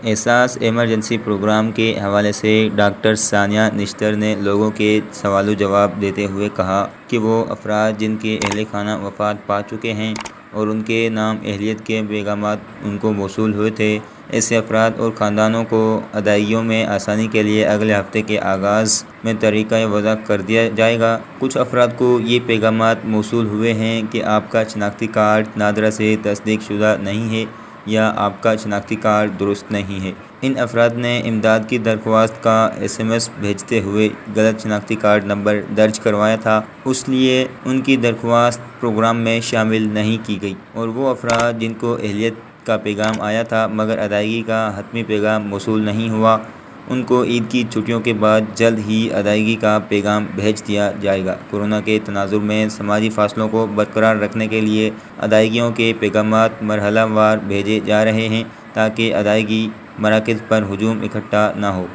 احساس emergency programme کے حوالے سے ڈاکٹر ثانیہ نشتر نے لوگوں کے سوال و جواب دیتے ہوئے کہا کہ وہ افراد جن کے اہل خانہ وفات پا چکے ہیں اور ان کے نام اہلیت کے پیغامات ان کو موصول ہوئے تھے، ایسے افراد اور خاندانوں کو ادائیگیوں میں آسانی کے لیے اگلے ہفتے کے آغاز میں طریقہ وضع کر دیا جائے گا۔ کچھ افراد کو یہ پیغامات موصول ہوئے ہیں کہ آپ کا شناختی کارڈ نادرا سے تصدیق شدہ نہیں ہے یا آپ کا شناختی کارڈ درست نہیں ہے۔ ان افراد نے امداد کی درخواست کا SMS بھیجتے ہوئے غلط شناختی کارڈ نمبر درج کروایا تھا، اس لیے ان کی درخواست پروگرام میں شامل نہیں کی گئی، اور وہ افراد جن کو اہلیت کا پیغام آیا تھا مگر ادائیگی کا حتمی پیغام موصول نہیں ہوا، ان کو عید کی چھٹیوں کے بعد جلد ہی ادائیگی کا پیغام بھیج دیا جائے گا۔ کورونا کے تناظر میں سماجی فاصلوں کو برقرار رکھنے کے لیے ادائیگیوں کے پیغامات مرحلہ وار بھیجے جا رہے ہیں تاکہ ادائیگی مراکز پر ہجوم اکٹھا نہ ہو۔